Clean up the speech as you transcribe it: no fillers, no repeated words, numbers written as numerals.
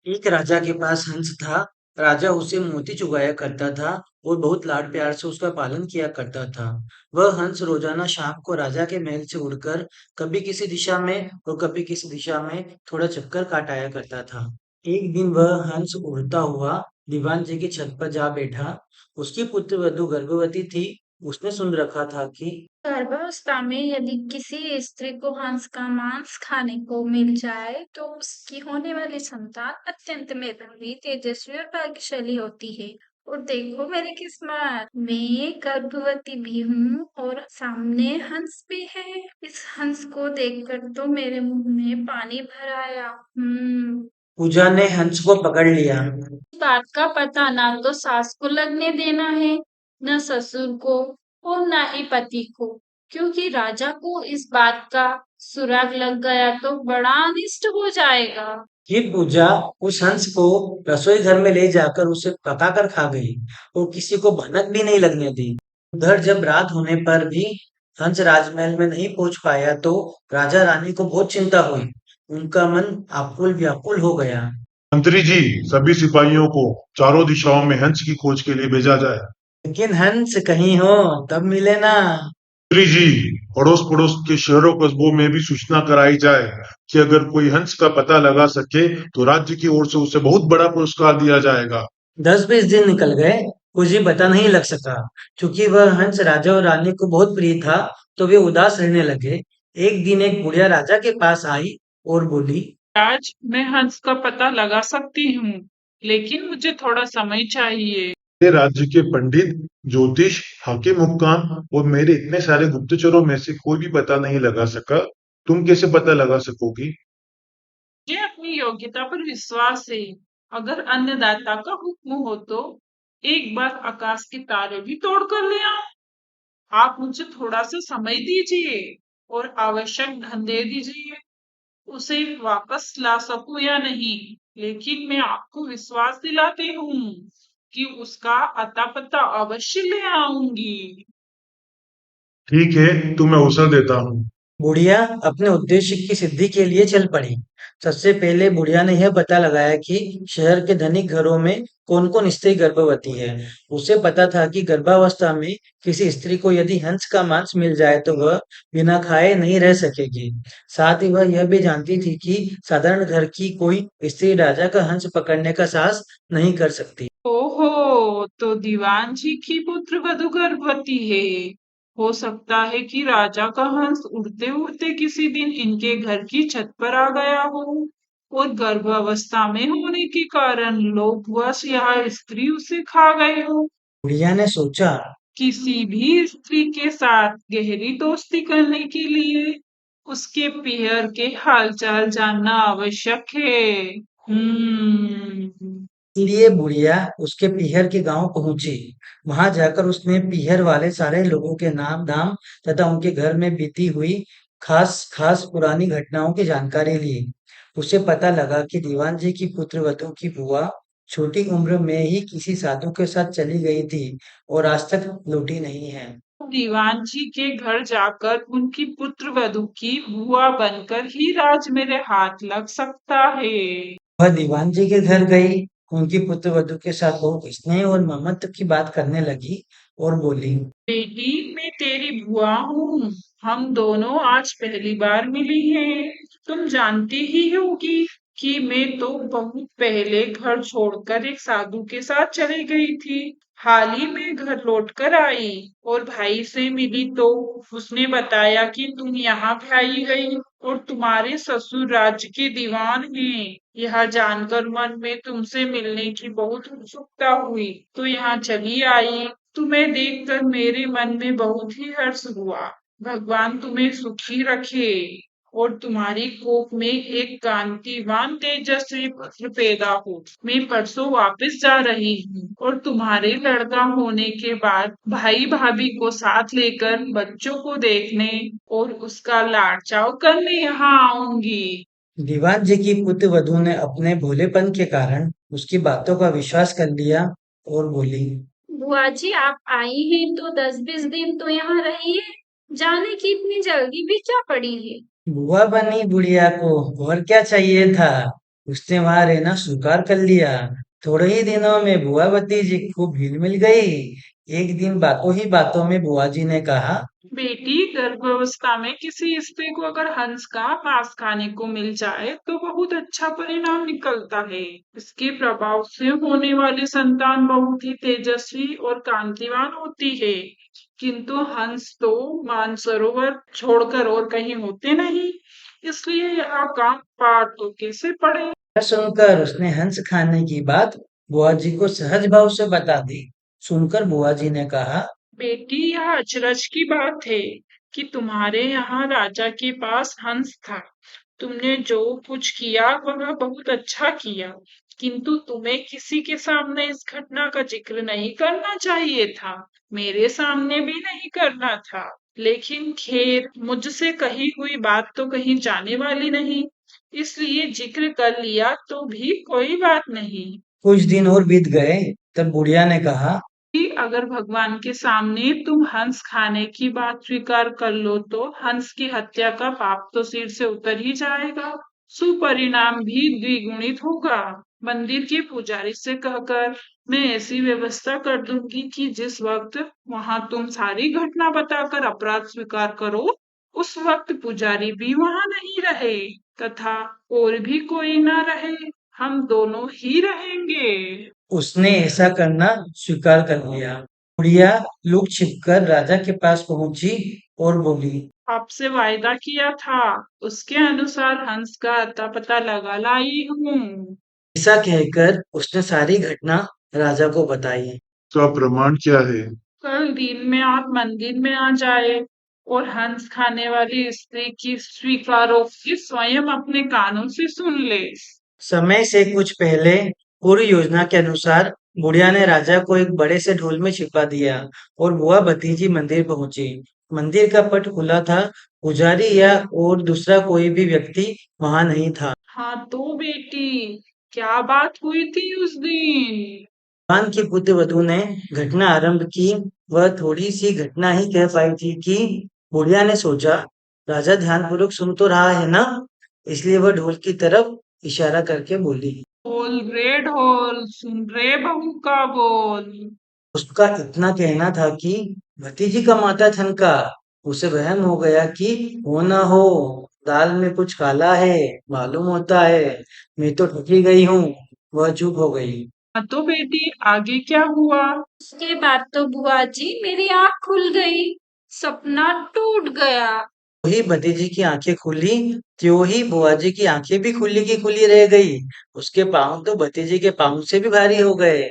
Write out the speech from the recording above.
एक राजा के पास हंस था। राजा उसे मोती चुगाया करता था और बहुत लाड प्यार से उसका पालन किया करता था। वह हंस रोजाना शाम को राजा के महल से उड़कर कभी किसी दिशा में और कभी किसी दिशा में थोड़ा चक्कर काट आया करता था। एक दिन वह हंस उड़ता हुआ दीवान जी की छत पर जा बैठा। उसकी पुत्र वधू गर्भवती थी। उसने सुन रखा था कि गर्भावस्था में यदि किसी स्त्री को हंस का मांस खाने को मिल जाए तो उसकी होने वाली संतान अत्यंत मेधावी, तेजस्वी और भाग्यशाली होती है। और देखो मेरी किस्मत, मैं गर्भवती भी हूँ और सामने हंस भी है। इस हंस को देखकर तो मेरे मुंह में पानी भर आया। पूजा ने हंस को पकड़ लिया। इस बात का पता ना तो सास को लगने देना है, न ससुर को और ना ही पति को, क्योंकि राजा को इस बात का सुराग लग गया तो बड़ा अनिष्ट हो जाएगा। फिर पूजा उस हंस को रसोई घर में ले जाकर उसे पकाकर खा गई और किसी को भनक भी नहीं लगने दी। उधर जब रात होने पर भी हंस राजमहल में नहीं पहुंच पाया तो राजा रानी को बहुत चिंता हुई। उनका मन आकुल व्याकुल हो गया। मंत्री जी, सभी सिपाहियों को चारों दिशाओं में हंस की खोज के लिए भेजा जाए। लेकिन हंस कहीं हो तब मिले ना। मंत्री जी, अड़ोस पड़ोस के शहरों कस्बों में भी सूचना कराई जाए कि अगर कोई हंस का पता लगा सके तो राज्य की ओर से उसे बहुत बड़ा पुरस्कार दिया जाएगा। 10-20 दिन निकल गए। कुछ भी पता नहीं लग सका। क्योंकि वह हंस राजा और रानी को बहुत प्रिय था तो वे उदास रहने लगे। एक दिन एक बुढ़िया राजा के पास आई और बोली, आज मैं हंस का पता लगा सकती हूँ, लेकिन मुझे थोड़ा समय चाहिए। मेरे राज्य के पंडित, ज्योतिष, हाकिम हुक्काम और मेरे इतने सारे गुप्तचरों में से कोई भी पता नहीं लगा सका। तुम कैसे पता लगा सकोगी? मुझे अपनी योग्यता पर विश्वास है। अगर अन्नदाता का हुक्म हो तो एक बार आकाश के तारे भी तोड़ कर ले आऊं। आप मुझे थोड़ा सा समय दीजिए और आवश्यक धन दे दीजिए। उसे वापस ला सकूं या नहीं, लेकिन मैं आपको विश्वास दिलाती हूँ कि उसका अता पता अवश्य ले आऊंगी। ठीक है, तुम्हें अवसर देता हूँ। बुढ़िया अपने उद्देश्य की सिद्धि के लिए चल पड़ी। सबसे पहले बुढ़िया ने यह पता लगाया कि शहर के धनिक घरों में कौन कौन स्त्री गर्भवती है। उसे पता था कि गर्भावस्था में किसी स्त्री को यदि हंस का मांस मिल जाए तो वह बिना खाए नहीं रह सकेगी। साथ ही वह यह भी जानती थी कि साधारण घर की कोई स्त्री राजा का हंस पकड़ने का साहस नहीं कर सकती। ओहो, तो दीवान जी की पुत्र वधू गर्भवती है। हो सकता है कि राजा का हंस उड़ते उड़ते किसी दिन इनके घर की छत पर आ गया हो और गर्भावस्था में होने के कारण लोभवश यह स्त्री उसे खा गई हो। बुढ़िया ने सोचा, किसी भी स्त्री के साथ गहरी दोस्ती करने के लिए उसके पीहर के हालचाल जानना आवश्यक है। हम्म। इसलिए बुढ़िया उसके पीहर के गांव पहुंची। वहां जाकर उसने पीहर वाले सारे लोगों के नाम धाम तथा उनके घर में बीती हुई खास खास पुरानी घटनाओं की जानकारी ली। उसे पता लगा कि दीवान जी की पुत्रवधू की बुआ छोटी उम्र में ही किसी साधु के साथ चली गई थी और आज तक लौटी नहीं है। दीवान जी के घर जाकर उनकी पुत्रवधू की बुआ बनकर ही राज मेरे हाथ लग सकता है। वह दीवान जी के घर गई। उनकी पुत्रवधू के साथ बहुत स्नेह और ममत्व की बात करने लगी और बोली, बेटी, मैं तेरी बुआ हूँ। हम दोनों आज पहली बार मिली हैं। तुम जानती ही होगी कि मैं तो बहुत पहले घर छोड़कर एक साधु के साथ चली गई थी। हाल ही में घर लौट कर आई और भाई से मिली तो उसने बताया कि तुम यहाँ भाई गई और तुम्हारे ससुर राज्य के दीवान हैं। यह जानकर मन में तुमसे मिलने की बहुत उत्सुकता हुई तो यहाँ चली आई। तुम्हें देखकर मेरे मन में बहुत ही हर्ष हुआ। भगवान तुम्हें सुखी रखे और तुम्हारी कोख में एक कांतिवान तेजस्वी पुत्र पैदा हो। मैं परसों वापस जा रही हूँ और तुम्हारे लड़का होने के बाद भाई भाभी को साथ लेकर बच्चों को देखने और उसका लाड़ चाव करने यहाँ आऊंगी। दीवान जी की पुत्रवधू ने अपने भोलेपन के कारण उसकी बातों का विश्वास कर लिया और बोली, बुआ जी, आप आई हैं तो 10-20 दिन तो यहाँ रहिए। जाने की इतनी जल्दी भी क्या पड़ी है। बुआ बनी बुढ़िया को और क्या चाहिए था। उसने वहां रहना स्वीकार कर लिया। थोड़े ही दिनों में बुआ भतीजी खूब हिल मिल गई। एक दिन बातों ही बातों में बुआ जी ने कहा, बेटी, गर्भावस्था में किसी स्त्री को अगर हंस का मांस खाने को मिल जाए तो बहुत अच्छा परिणाम निकलता है। इसके प्रभाव से होने वाली संतान बहुत ही तेजस्वी और कांतिवान होती है। किंतु हंस तो मानसरोवर छोड़कर और कहीं होते नहीं, इसलिए यह काम पाठ तो कैसे पड़े। यह सुनकर उसने हंस खाने की बात बुआ जी को सहज भाव से बता दी। सुनकर बुआ जी ने कहा, बेटी, यह अचरज की बात है कि तुम्हारे यहाँ राजा के पास हंस था। तुमने जो कुछ किया वह बहुत अच्छा किया, किंतु तुम्हें किसी के सामने इस घटना का जिक्र नहीं करना चाहिए था। मेरे सामने भी नहीं करना था। लेकिन खैर, मुझसे कही हुई बात तो कहीं जाने वाली नहीं, इसलिए जिक्र कर लिया तो भी कोई बात नहीं। कुछ दिन और बीत गए। तब बुढ़िया ने कहा, कि अगर भगवान के सामने तुम हंस खाने की बात स्वीकार कर लो तो हंस की हत्या का पाप तो सिर से उतर ही जाएगा, सुपरिणाम भी द्विगुणित होगा। मंदिर के पुजारी से कहकर मैं ऐसी व्यवस्था कर दूंगी कि जिस वक्त वहां तुम सारी घटना बताकर अपराध स्वीकार करो, उस वक्त पुजारी भी वहां नहीं रहे तथा और भी कोई ना रहे, हम दोनों ही रहेंगे। उसने ऐसा करना स्वीकार कर लिया। बुढ़िया लुक छिपकर राजा के पास पहुंची और बोली, आपसे वायदा किया था, उसके अनुसार हंस का अता पता लगा लाई हूँ। ऐसा कहकर उसने सारी घटना राजा को बताई। इसका प्रमाण क्या है? कल दिन में आप मंदिर में आ जाए और हंस खाने वाली स्त्री की स्वीकारोक्ति स्वयं अपने कानों से सुन ले। समय से कुछ पहले पूरी योजना के अनुसार बुढ़िया ने राजा को एक बड़े से ढोल में छिपा दिया और बुआ भतीजी मंदिर पहुंची। मंदिर का पट खुला था। पुजारी या और दूसरा कोई भी व्यक्ति वहां नहीं था। हाँ तो बेटी, क्या बात हुई थी उस दिन? भगवान की पुत्र वधू ने घटना आरंभ की। वह थोड़ी सी घटना ही कह पाई थी कि बुढ़िया ने सोचा, राजा ध्यानपूर्वक सुन तो रहा है ना, इसलिए वह ढोल की तरफ इशारा करके बोली। बोल रे ढोल, सुन रे बहू का बोल। उसका इतना कहना था कि भतीजी का माथा ठनका। उसे वहम हो गया कि हो ना हो दाल में कुछ काला है, मालूम होता है मैं तो ठगी गई हूँ। वह चुप हो गई। हाँ तो बेटी, आगे क्या हुआ? उसके बाद तो बुआ जी मेरी आँख खुल गई, सपना टूट गया। वही भतीजी की आंखें खुली, त्यों ही बुआ जी की आंखें भी खुली की खुली रह गई। उसके पाँव तो भतीजी के पाँव से भी भारी हो गए।